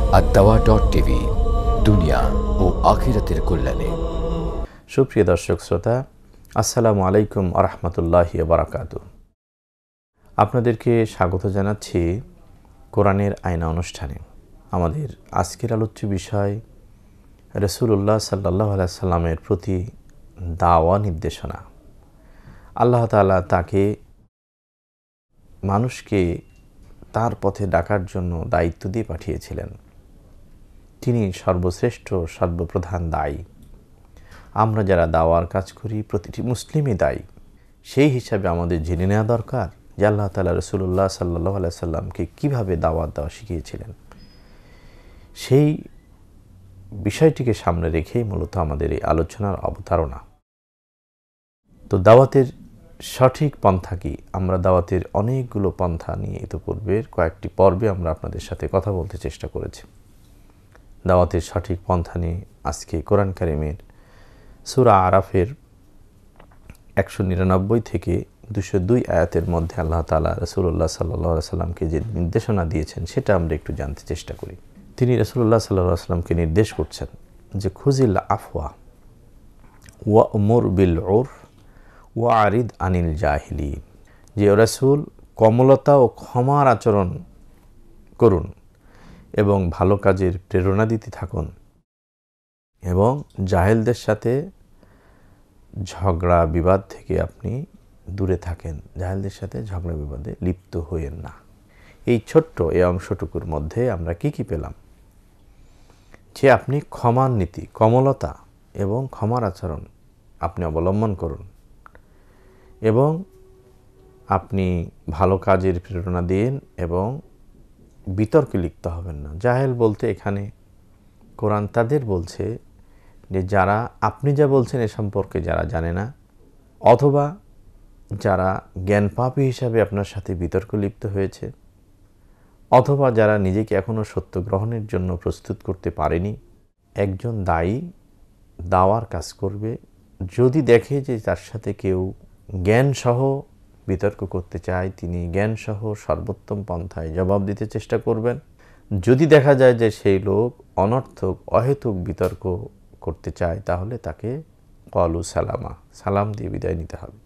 দাওয়া.tv দুনিয়া ও আখিরাতের কল্যাণে। সুপ্রিয় দর্শক শ্রোতা, আসসালামু আলাইকুম ওয়া রাহমাতুল্লাহি ওয়া বারাকাতুহু। আপনাদেরকে স্বাগত জানাচ্ছি কোরআনের আয়না অনুষ্ঠানে। আমাদের আজকের আলোচ্য বিষয় রাসূলুল্লাহ সাল্লাল্লাহু আলাইহি সাল্লামের প্রতি দাওয়া নির্দেশনা। আল্লাহ তাআলা তাকে মানুষকে তার পথে ডাকার জন্য দায়িত্ব দিয়ে পাঠিয়েছিলেন। তিনি সর্বশ্রেষ্ঠ সর্বপ্রধান দায়ী। আমরা যারা দাওয়ার কাজ করি প্রতিটি মুসলিমই দায়ী। সেই হিসাবে আমাদের জেনে নেওয়া দরকার যে আল্লাহ তাআলা রাসূলুল্লাহ সাল্লাল্লাহু আলাইহি সাল্লামকে কীভাবে দাওয়াত দেওয়া শিখিয়েছিলেন। সেই বিষয়টিকে সামনে রেখেই মূলত আমাদের এই আলোচনার অবতারণা। তো দাওয়াতের সঠিক পন্থা কি? আমরা দাওয়াতের অনেকগুলো পন্থা নিয়ে ইতিপূর্বের কয়েকটি পর্বে আমরা আপনাদের সাথে কথা বলতে চেষ্টা করেছি। দাওয়াতের সঠিক পন্থা নিয়ে আজকে কোরআন কারিমের সূরা আরাফের 199 থেকে 202 আয়াতের মধ্যে আল্লাহ তাআলা রাসূলুল্লাহ সাল্লাল্লাহু আলাইহি সাল্লামকে যে নির্দেশনা দিয়েছেন সেটা আমরা একটু জানতে চেষ্টা করি। তিনি রাসূলুল্লাহ সাল্লাল্লাহু আলাইহি সাল্লামকে নির্দেশ করছেন যে খুযিল আফওয়া ওয়া উমুর বিল উরফ ওয়া আরিদ আনিল জাহিলিন, যে রাসূল কমলতা ও ক্ষমার আচরণ করুন এবং ভালো কাজের প্রেরণা দিতে থাকুন এবং জাহেলদের সাথে ঝগড়া বিবাদ থেকে আপনি দূরে থাকেন, জাহেলদের সাথে ঝগড়া বিবাদে লিপ্ত হইয়েন না। এই ছোট্ট এই অংশটুকুর মধ্যে আমরা কি পেলাম? যে আপনি ক্ষমার নীতি, কমলতা এবং ক্ষমার আচরণ আপনি অবলম্বন করুন এবং আপনি ভালো কাজের প্রেরণা দিন এবং বিতর্কে লিপ্ত হবেন না। জাহেল বলতে এখানে কোরআন তাদের বলছে যে যারা আপনি যা বলছেন এ সম্পর্কে যারা জানে না, অথবা যারা জ্ঞান পাপী হিসাবে আপনার সাথে বিতর্ক লিপ্ত হয়েছে, অথবা যারা নিজেকে এখনও সত্য গ্রহণের জন্য প্রস্তুত করতে পারেনি। একজন দায়ী দাওয়ার কাজ করবে যদি দেখে যে তার সাথে কেউ জ্ঞানসহ বিতর্ক করতে চায়, তিনি জ্ঞানসহ সর্বোত্তম পন্থায় জবাব দিতে চেষ্টা করবেন। যদি দেখা যায় যে সেই লোক অনর্থক অহেতুক বিতর্ক করতে চায়, তাহলে তাকে ক্বালু সালামা, সালাম দিয়ে বিদায় নিতে হবে।